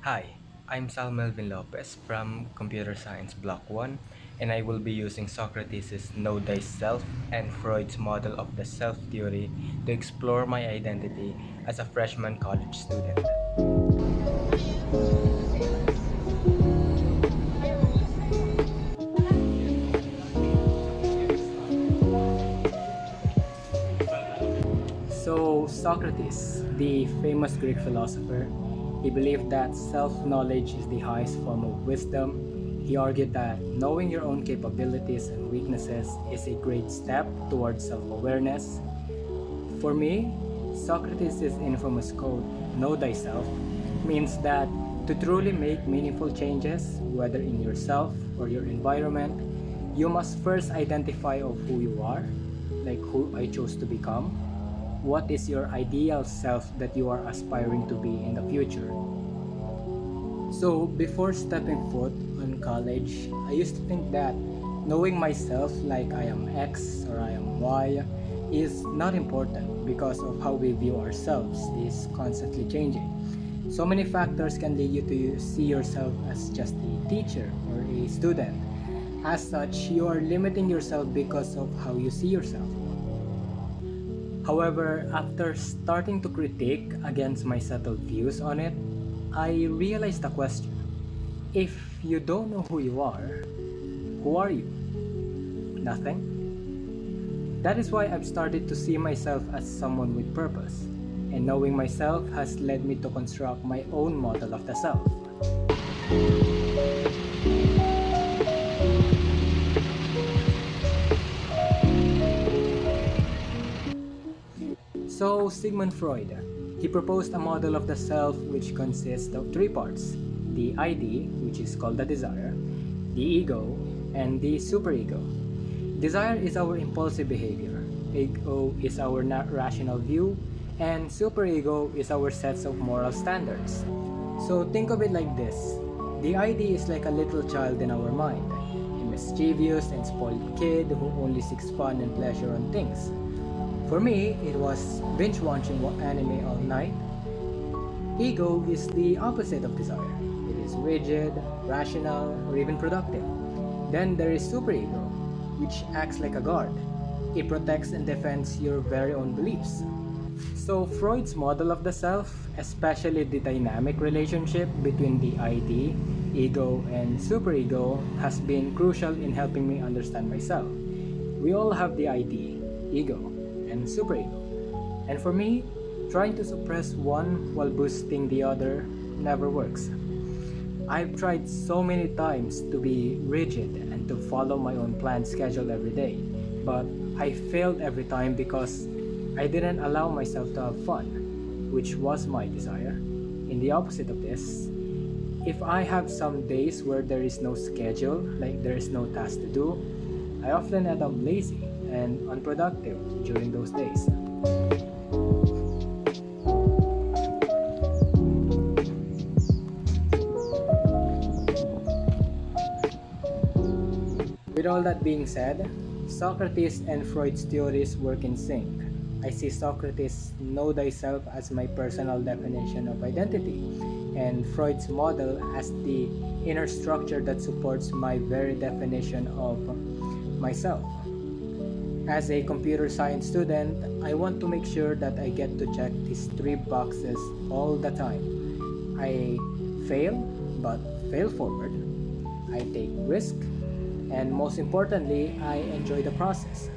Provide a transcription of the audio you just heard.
Hi, I'm Sal Melvin Lopez from Computer Science Block 1, and I will be using Socrates' Know Thyself and Freud's model of the self theory to explore my identity as a freshman college student. So, Socrates, the famous Greek philosopher, he believed that self knowledge is the highest form of wisdom. He argued that knowing your own capabilities and weaknesses is a great step towards self awareness. For me, Socrates' infamous quote, "Know thyself," means that to truly make meaningful changes, whether in yourself or your environment, you must first identify of who you are, like who I chose to become. What is your ideal self that you are aspiring to be in the future? So, before stepping foot on college, I used to think that knowing myself like I am X or I am Y is not important because of how we view ourselves is constantly changing. So many factors can lead you to see yourself as just a teacher or a student. As such, you are limiting yourself because of how you see yourself. However, after starting to critique against my settled views on it, I realized the question. If you don't know who you are, who are you? Nothing? That is why I've started to see myself as someone with purpose, and knowing myself has led me to construct my own model of the self. So, Sigmund Freud, he proposed a model of the self which consists of three parts: the ID, which is called the desire, the ego, and the superego. Desire is our impulsive behavior, ego is our rational view, and superego is our sets of moral standards. So, think of it like this: the ID is like a little child in our mind, a mischievous and spoiled kid who only seeks fun and pleasure on things. For me, it was binge watching anime all night. Ego is the opposite of desire. It is rigid, rational, or even productive. Then there is superego, which acts like a guard. It protects and defends your very own beliefs. So, Freud's model of the self, especially the dynamic relationship between the ID, ego, and superego, has been crucial in helping me understand myself. We all have the ID, ego, and superego. And for me, trying to suppress one while boosting the other never works. I've tried so many times to be rigid and to follow my own planned schedule every day, but I failed every time because I didn't allow myself to have fun, which was my desire. In the opposite of this, if I have some days where there is no schedule, like there is no task to do, I often end up lazy and unproductive during those days. With all that being said, Socrates and Freud's theories work in sync. I see Socrates' know thyself as my personal definition of identity, and Freud's model as the inner structure that supports my very definition of myself. As a computer science student, I want to make sure that I get to check these three boxes all the time. I fail, but fail forward. I take risk, and most importantly, I enjoy the process.